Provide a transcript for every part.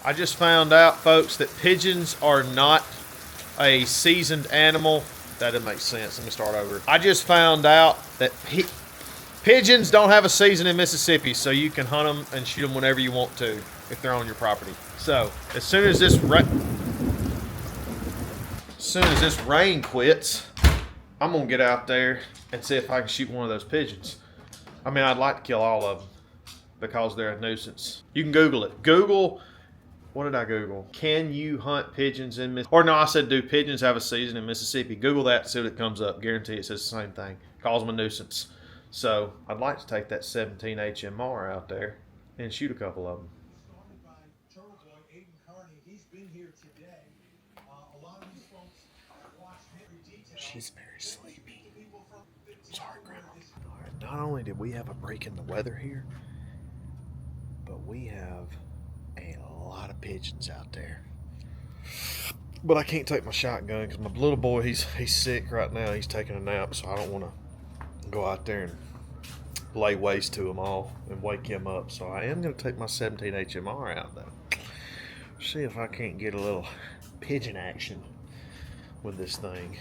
I just found out, folks, that pigeons are not a seasoned animal. That didn't make sense. Let me start over. I just found out that pigeons don't have a season in Mississippi, so you can hunt them and shoot them whenever you want to if they're on your property. So as soon as this rain quits, I'm gonna get out there and see if I can shoot one of those pigeons. I mean, I'd like to kill all of them because they're a nuisance. You can Google it. Google, what did I Google? Can you hunt pigeons in Mississippi? Or no, I said, do pigeons have a season in Mississippi? Google that and see what it comes up. Guarantee it says the same thing. Calls them a nuisance. So I'd like to take that 17 HMR out there and shoot a couple of them. She's very sleepy. Sorry, Grandma. All right, not only did we have a break in the weather here, but we have a lot of pigeons out there. But I can't take my shotgun because my little boy, he's sick right now. He's taking a nap, so I don't want to go out there and lay waste to him all and wake him up. So I am going to take my 17 HMR out though. See if I can't get a little pigeon action with this thing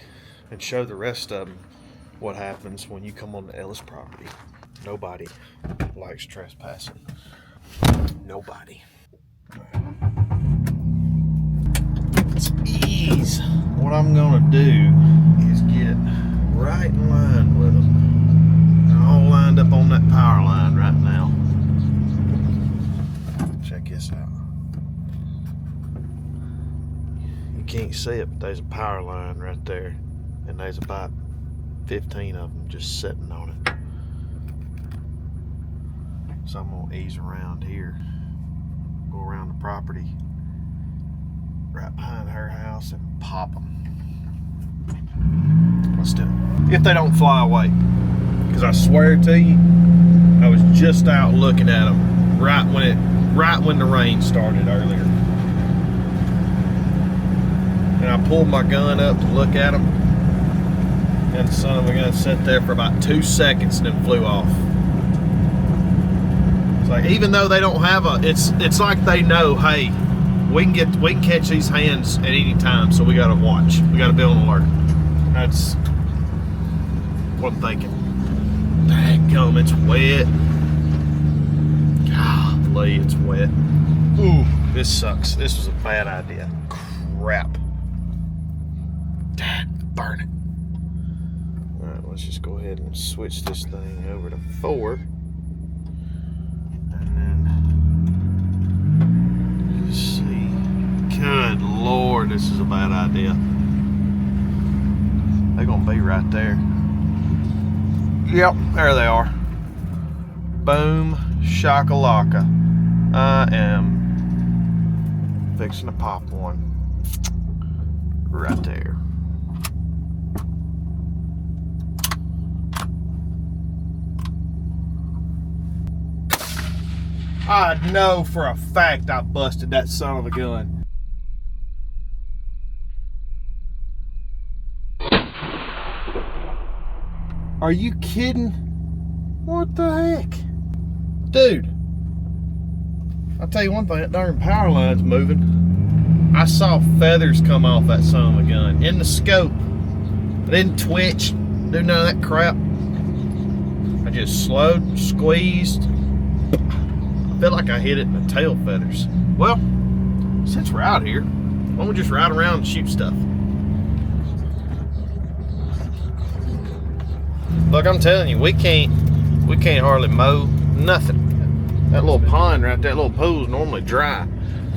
and show the rest of them what happens when you come on the Ellis property. Nobody likes trespassing. Nobody. It's ease. What I'm gonna do is get right in line with them. They're all lined up on that power line right now. Check this out. You can't see it, but there's a power line right there. And there's about 15 of them just sitting on it. So I'm gonna ease around here, go around the property, right behind her house and pop them. Let's do it. If they don't fly away. Because I swear to you, I was just out looking at them right when the rain started earlier. And I pulled my gun up to look at them. And the son of a gun sat there for about 2 seconds and then flew off. It's like, even though they don't have it's like they know, hey, we can catch these hands at any time, so we gotta watch. We gotta be on alert. That's what I'm thinking. Dadgum, it's wet. Golly, it's wet. Ooh, this sucks. This was a bad idea. Crap. Dad, burn it. Alright, let's just go ahead and switch this thing over to 4. And then just see. Good Lord, this is a bad idea. They're gonna be right there. Yep, there they are. Boom, shakalaka. I am fixing to pop one right there. I know for a fact I busted that son of a gun. Are you kidding? What the heck? Dude, I'll tell you one thing, that darn power line's moving. I saw feathers come off that son of a gun in the scope. I didn't twitch, do none of that crap. I just slowed, squeezed. I feel like I hit it in the tail feathers. Well, since we're out here, why don't we just ride around and shoot stuff? Look, I'm telling you, we can't hardly mow nothing. That little pond right there, that little pool's normally dry.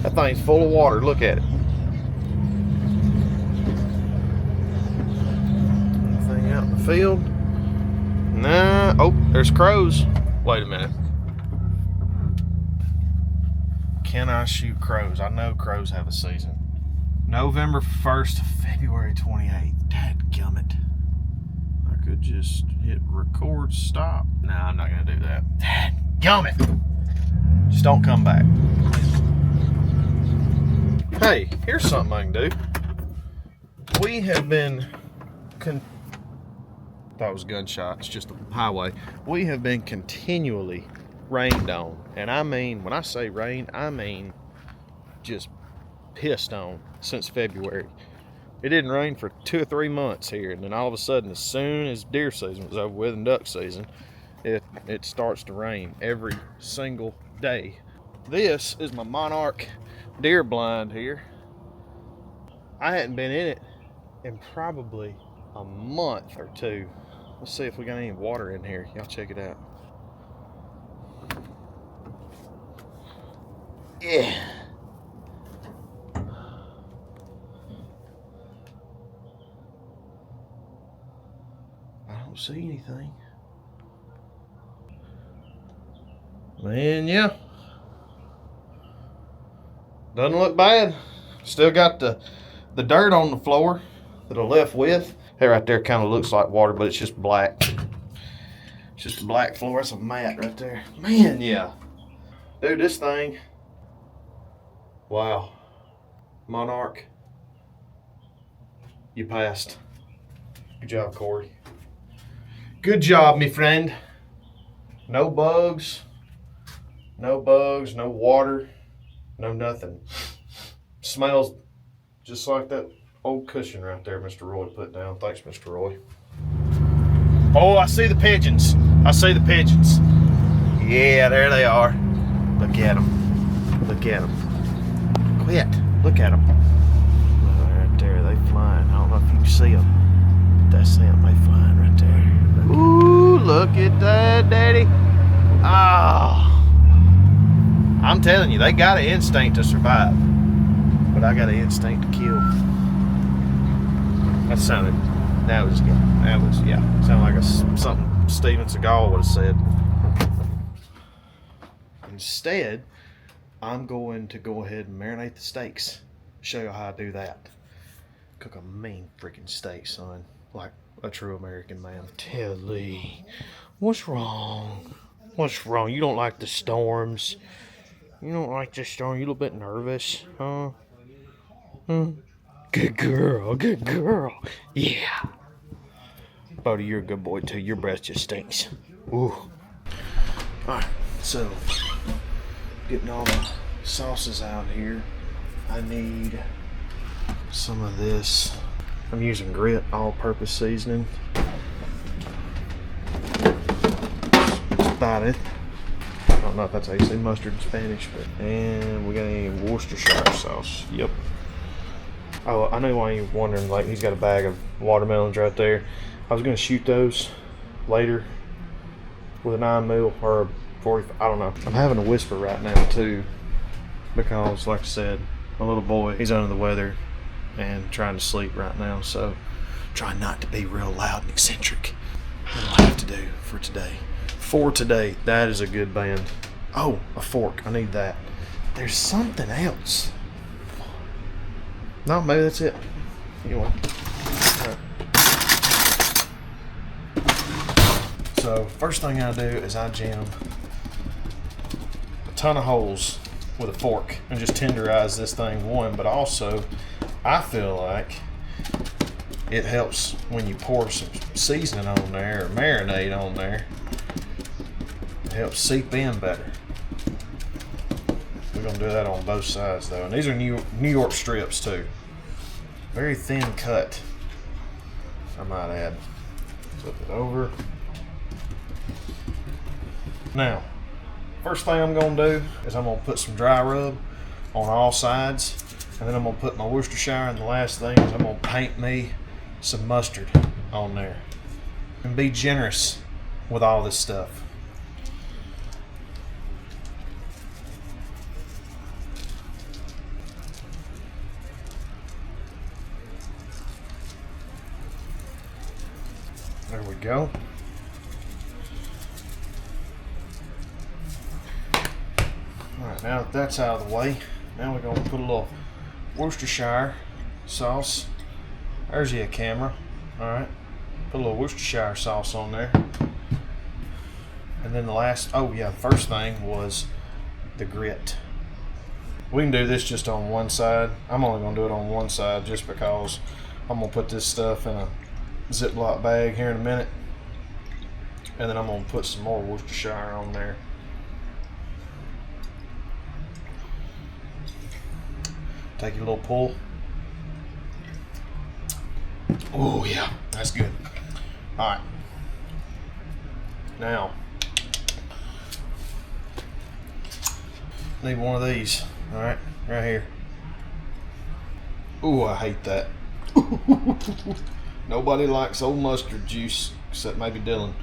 That thing's full of water. Look at it. Anything out in the field? Nah. Oh, there's crows. Wait a minute. Can I shoot crows? I know crows have a season. November 1st to February 28th. Dadgummit. I could just hit record stop. Nah, I'm not gonna do that. Dadgummit. Just don't come back. Hey, here's something I can do. We have been thought it was gunshots, just a highway. We have been continually rained on. And I mean, when I say rain, I mean just pissed on since February. It didn't rain for 2 or 3 months here, and then all of a sudden, as soon as deer season was over with and duck season, it starts to rain every single day. This is my monarch deer blind here. I hadn't been in it in probably a month or two. Let's see if we got any water in here. Y'all check it out. Yeah. I don't see anything. Man, yeah. Doesn't look bad. Still got the dirt on the floor that I left with. That right there kind of looks like water, but it's just black. It's just a black floor. That's a mat right there. Man, yeah. Dude, this thing. Wow. Monarch. You passed. Good job, Corey. Good job, me friend. No bugs. No bugs, no water, no nothing. Smells just like that old cushion right there Mr. Roy put down. Thanks, Mr. Roy. Oh, I see the pigeons. I see the pigeons. Yeah, there they are. Look at them. Look at them. Quit. Look at them. Right there, they flying. I don't know if you can see them, but that's them. They flying right there. Ooh, look at that, Daddy. Ah. I'm telling you, they got an instinct to survive, but I got an instinct to kill. That was, yeah, sounded like something Steven Seagal would have said. Instead, I'm going to go ahead and marinate the steaks. Show you how I do that. Cook a mean freaking steak, son, like a true American man. Tilly, what's wrong? What's wrong? You don't like the storms? You don't like this storm? You a little bit nervous, huh? Good girl, good girl. Yeah. Bodie, you're a good boy too. Your breath just stinks. Ooh. Alright, so getting all the sauces out here. I need some of this. I'm using grit all-purpose seasoning. That's about it. I don't know if that's how you say mustard in Spanish, but and we got any Worcestershire sauce. Yep. Oh, I know why you're wondering. Like, he's got a bag of watermelons right there. I was gonna shoot those later with a 9mm or a 40. I don't know. I'm having a whisper right now too, because, like I said, my little boy, he's under the weather and trying to sleep right now. So, trying not to be real loud and eccentric. What do I have to do for today? For today, that is a good band. Oh, a fork. I need that. There's something else. No, maybe that's it. Anyway. Right. So, first thing I do is I jam a ton of holes with a fork and just tenderize this thing one, but also I feel like it helps when you pour some seasoning on there or marinade on there. It helps seep in better. We're gonna do that on both sides though. And these are New York strips too. Very thin cut, I might add. Flip it over. Now, first thing I'm gonna do is I'm gonna put some dry rub on all sides, and then I'm gonna put my Worcestershire, and the last thing is I'm gonna paint me some mustard on there. And be generous with all this stuff. There we go. Alright, now that that's out of the way, now we're going to put a little Worcestershire sauce. There's your camera. Alright, put a little Worcestershire sauce on there. And then the first thing was the grit. We can do this just on one side. I'm only going to do it on one side just because I'm going to put this stuff in a Ziploc bag here in a minute, and then I'm going to put some more Worcestershire on there. Take your little pull. Oh yeah, that's good. All right. Now, need one of these. All right, right here. Ooh, I hate that. Nobody likes old mustard juice except maybe Dylan.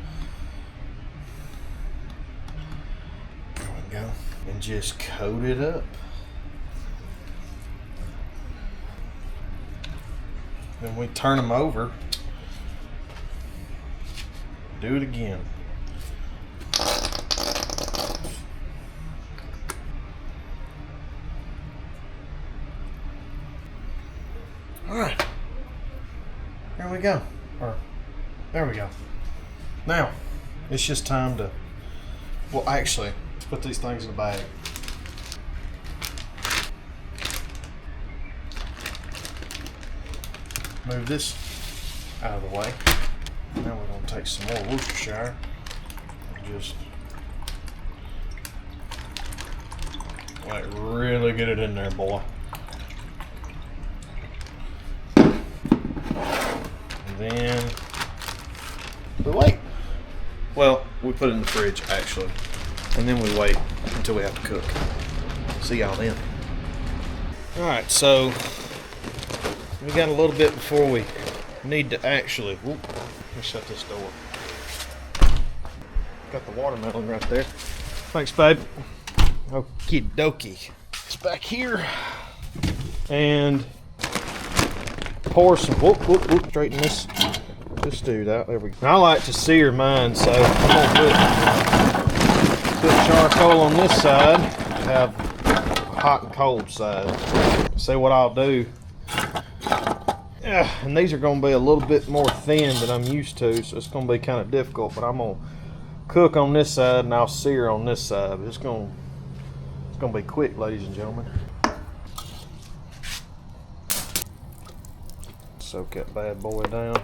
There we go. And just coat it up. Then we turn them over. Do it again. All right. There we go. There we go. Now, it's just time to, well, actually, let's put these things in a bag. Move this out of the way. Now we're going to take some more Worcestershire and just like really get it in there, boy. And then we wait. Well, we put it in the fridge actually, and then we wait until we have to cook. See y'all then. All right, so we got a little bit before we need to actually. Whoop, let me shut this door. Got the watermelon right there. Thanks, babe. Okie dokie. It's back here. And pour some, straighten this dude out. There we go. I like to sear mine, so I'm gonna put charcoal on this side, have hot and cold side. See what I'll do. And these are going to be a little bit more thin than I'm used to, so it's going to be kind of difficult, but I'm going to cook on this side and I'll sear on this side. It's going to be quick, ladies and gentlemen. Soak that bad boy down.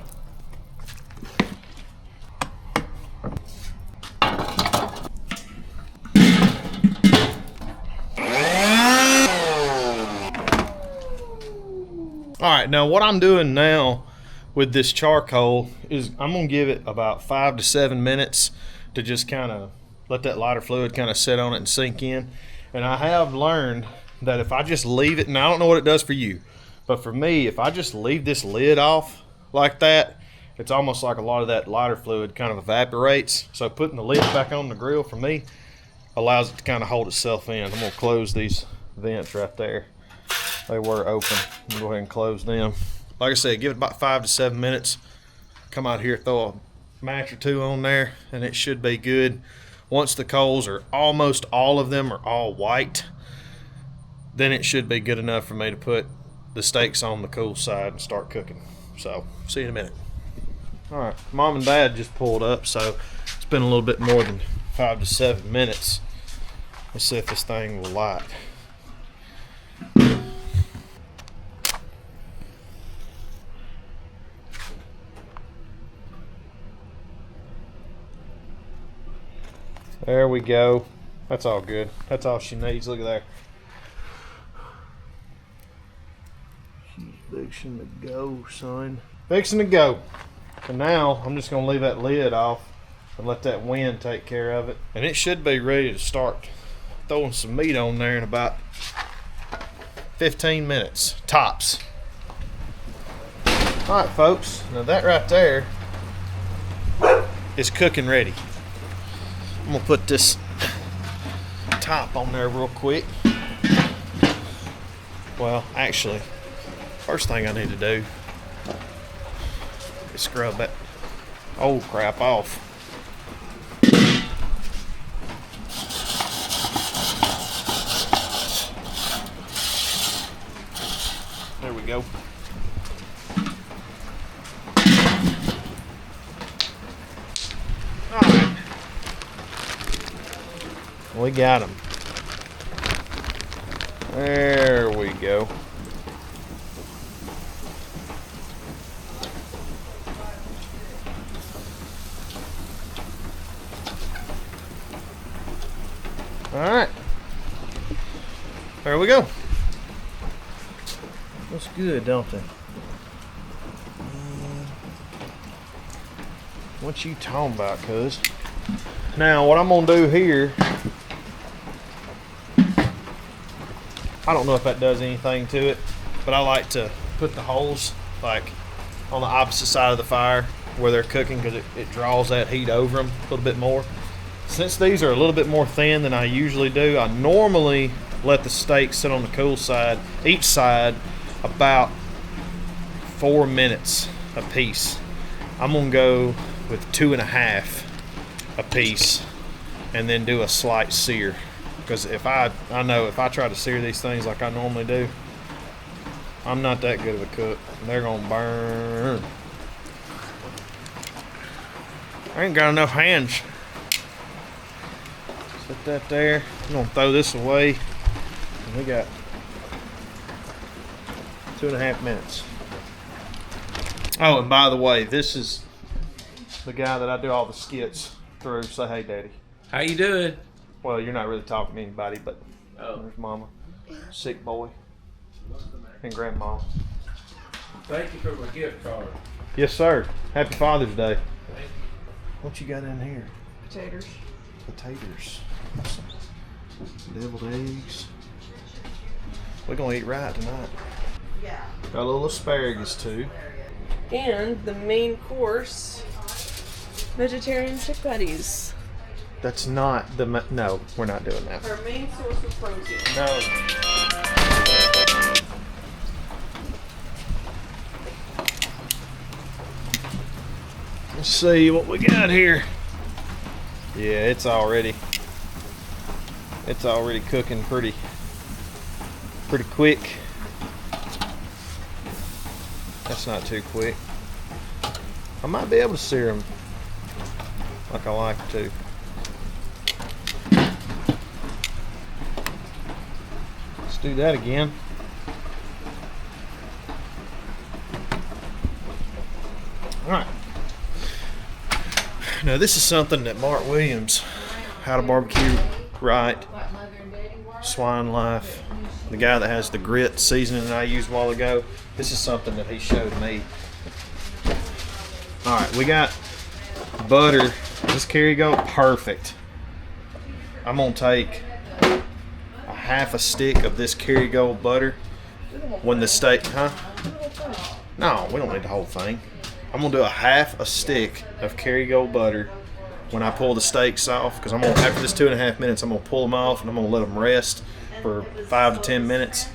Alright, now what I'm doing now with this charcoal is I'm going to give it about 5 to 7 minutes to just kind of let that lighter fluid kind of sit on it and sink in. And I have learned that if I just leave it, and I don't know what it does for you, but for me, if I just leave this lid off like that, it's almost like a lot of that lighter fluid kind of evaporates. So putting the lid back on the grill for me allows it to kind of hold itself in. I'm going to close these vents right there. They were open. I'm gonna go ahead and close them. Like I said, give it about 5 to 7 minutes. Come out here, throw a match or two on there, and it should be good. Once the coals are almost all of them are all white, then it should be good enough for me to put the steaks on the cool side and start cooking. So, see you in a minute. All right, Mom and Dad just pulled up, so it's been a little bit more than 5 to 7 minutes. Let's see if this thing will light. There we go. That's all good. That's all she needs. Look at there. She's fixing to go, son. Fixing to go. And now I'm just going to leave that lid off and let that wind take care of it. And it should be ready to start throwing some meat on there in about 15 minutes, tops. All right, folks. Now that right there is cooking ready. I'm gonna put this top on there real quick. Well, actually, first thing I need to do is scrub that old crap off. There we go. All right. We got him. There we go. All right. There we go. Looks good, don't they? What you talking about, cuz? Now, what I'm gonna do here, I don't know if that does anything to it, but I like to put the holes like on the opposite side of the fire where they're cooking because it draws that heat over them a little bit more. Since these are a little bit more thin than I usually do, I normally let the steak sit on the cool side, each side, about 4 minutes a piece. I'm gonna go with 2.5 a piece and then do a slight sear. Because I know if I try to sear these things like I normally do, I'm not that good of a cook. They're gonna burn. I ain't got enough hands. Set that there. I'm gonna throw this away. And we got 2.5 minutes. Oh, and by the way, this is the guy that I do all the skits through. Say hey, Daddy. How you doing? Well, you're not really talking to anybody, but Oh. there's Mama, sick boy, and Grandma. Thank you for my gift card. Yes, sir. Happy Father's Day. What you got in here? Potatoes. Potatoes. Deviled eggs. We're gonna eat right tonight. Yeah. Got a little asparagus too. And the main course, vegetarian chick patties. That's not the no. We're not doing that. Our main source of protein. No. Let's see what we got here. Yeah, it's already cooking pretty quick. That's not too quick. I might be able to sear them like I like to. Let's do that again. All right. Now this is something that Mark Williams, How to Barbecue Right, Swine Life, the guy that has the grit seasoning that I used a while ago, this is something that he showed me. All right, we got butter. This Kerrygold, perfect. I'm gonna take a half a stick of this Kerrygold butter when the steak, No, we don't need the whole thing. I'm gonna do a half a stick of Kerrygold butter when I pull the steaks off, because I'm gonna, after this 2.5 minutes, I'm gonna pull them off and I'm gonna let them rest for 5 to 10 minutes.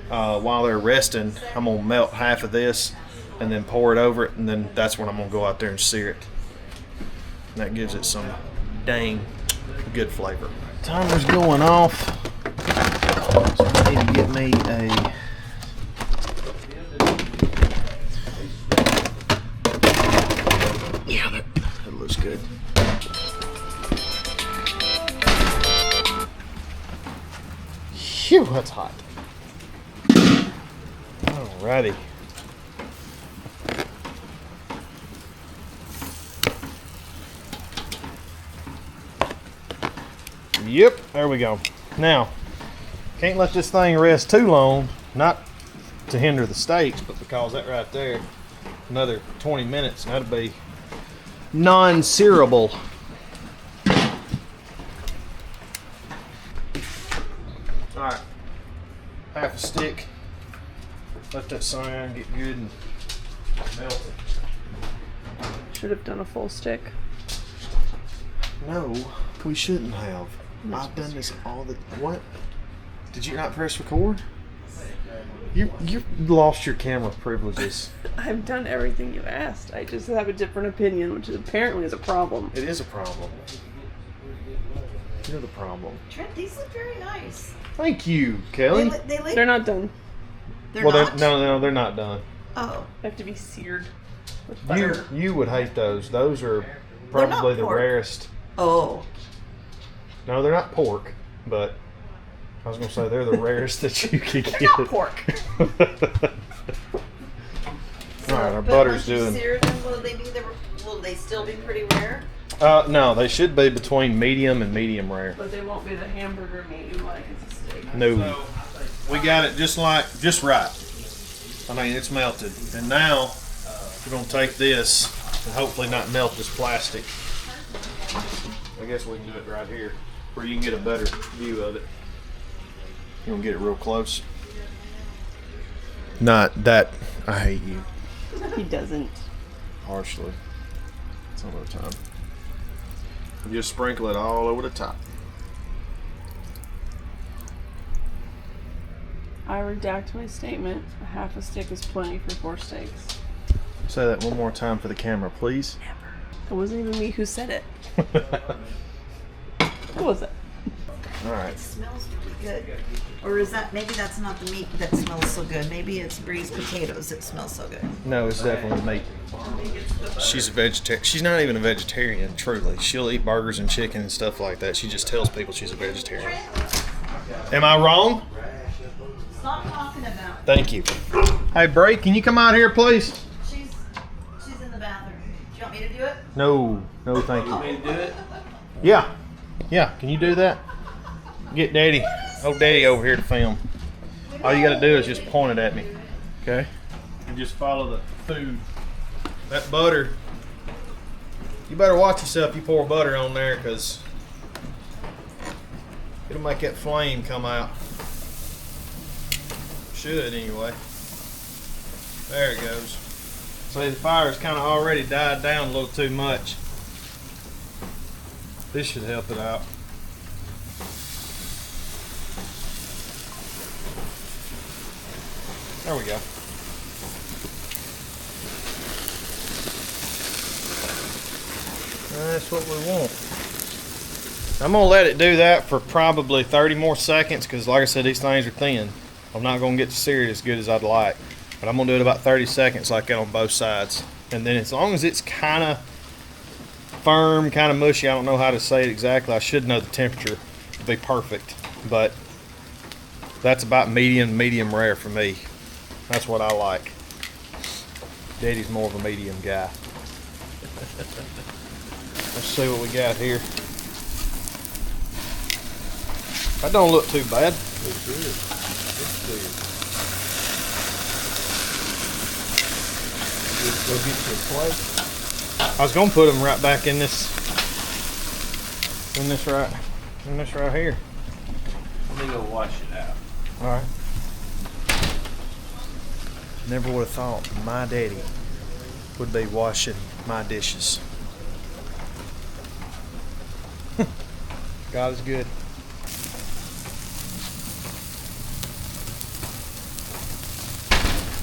While they're resting, I'm gonna melt half of this and then pour it over it, and then that's when I'm gonna go out there and sear it. And that gives it some dang good flavor. Timer's going off, so I need to get me a that looks good. Phew, that's hot. Alrighty. Yep, there we go. Now, can't let this thing rest too long, not to hinder the steaks, but because that right there, another 20 minutes, and that'll be non-searable. Alright, half a stick. Let that cyan get good and melt it. Should have done a full stick. No, we shouldn't have. I've done this all the... What? Did you not press record? You lost your camera privileges. I've done everything you asked. I just have a different opinion, which is apparently is a problem. It is a problem. You're the problem. Trent, these look very nice. Thank you, Kelly. They're not done. They're well, not? no, they're not done. Oh. They have to be seared with butter. You would hate those. Those are They're not probably the pork. rarest. Oh. No, they're not pork, but I was going to say they're the rarest that you could get. Not pork. All right, our butter's doing. Sear them, will they still be pretty rare? No, they should be between medium and medium rare. But they won't be the hamburger meat you like as a steak. No, we got it just right. I mean, it's melted. And now we're gonna take this and hopefully not melt this plastic. I guess we can do it right here where you can get a better view of it. You gonna get it real close? Not that I hate you. He doesn't. Harshly. Some other time. And just sprinkle it all over the top. I redact my statement. A half a stick is plenty for 4 steaks. Say that one more time for the camera, please. It wasn't even me who said it. Who was it? All right. It smells really good. Or is that, maybe that's not the meat that smells so good. Maybe it's Bree's potatoes that smell so good. No, it's definitely meat. She's a vegetarian. She's not even a vegetarian, truly. She'll eat burgers and chicken and stuff like that. She just tells people she's a vegetarian. Am I wrong? Stop talking about. Thank you. Hey, Bray, can you come out here, please? She's in the bathroom. Do you want me to do it? No, thank you. Want me to do it? Yeah, can you do that? Get Daddy, old Daddy over here to film. All you gotta do is just point it at me, okay? And just follow the food. That butter, you better watch yourself. You pour butter on there because it'll make that flame come out. Should anyway. There it goes. See, the fire's kind of already died down a little too much. This should help it out. There we go. That's what we want. I'm gonna let it do that for probably 30 more seconds because like I said, these things are thin. I'm not gonna get to sear it as good as I'd like, but I'm gonna do it about 30 seconds like that on both sides. And then as long as it's kind of firm, kind of mushy, I don't know how to say it exactly. I should know the temperature to be perfect, but that's about medium rare for me. That's what I like. Daddy's more of a medium guy. Let's see what we got here. That don't look too bad. Looks good. Looks good. Just go get your plate. I was gonna put them right back in this right here. Let me go wash it out. All right. Never would have thought my daddy would be washing my dishes. God is good.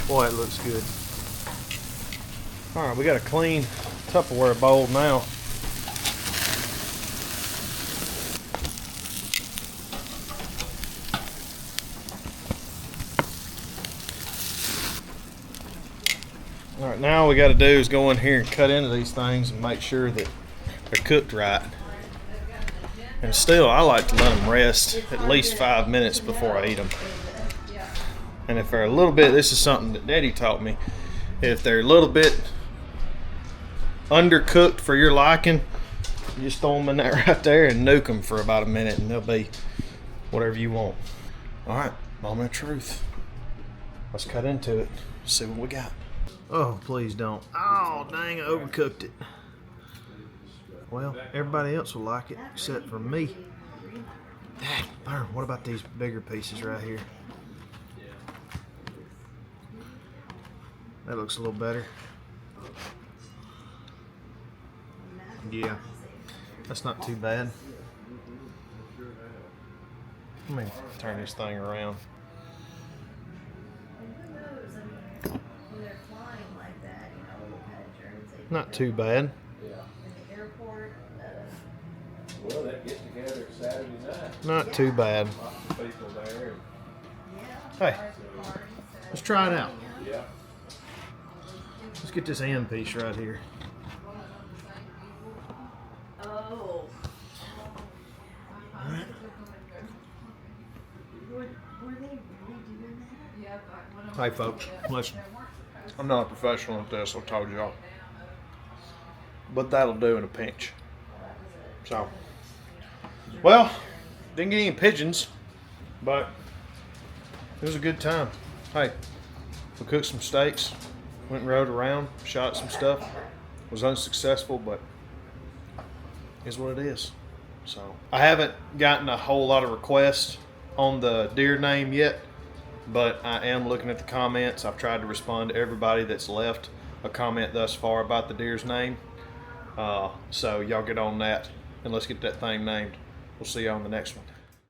Boy, it looks good. All right, we got a clean Tupperware bowl now. All right, now all we got to do is go in here and cut into these things and make sure that they're cooked right. And still, I like to let them rest at least 5 minutes before I eat them. And if they're a little bit, this is something that Daddy taught me, if they're a little bit undercooked for your liking, you just throw them in that right there and nuke them for about a minute and they'll be whatever you want. All right, moment of truth. Let's cut into it, see what we got. Oh, please don't. Oh, dang, I overcooked it. Well, everybody else will like it except for me. Darn, what about these bigger pieces right here? That looks a little better. Yeah, that's not too bad. Let me turn this thing around. Not too bad. Well, that get together Saturday night. Not too bad. People there. Hey, let's try it out. Yeah. Let's get this end piece right here. Oh. Alright. Were they really doing that? Hey folks, listen. I'm not a professional at this, I told y'all. But that'll do in a pinch. So, well, didn't get any pigeons, but it was a good time. Hey, We cooked some steaks, went and rode around, shot some stuff. Was unsuccessful, but is what it is. So I haven't gotten a whole lot of requests on the deer name yet, but I am looking at the comments. I've tried to respond to everybody that's left a comment thus far about the deer's name. So y'all get on that and let's get that thing named. We'll see you on the next one.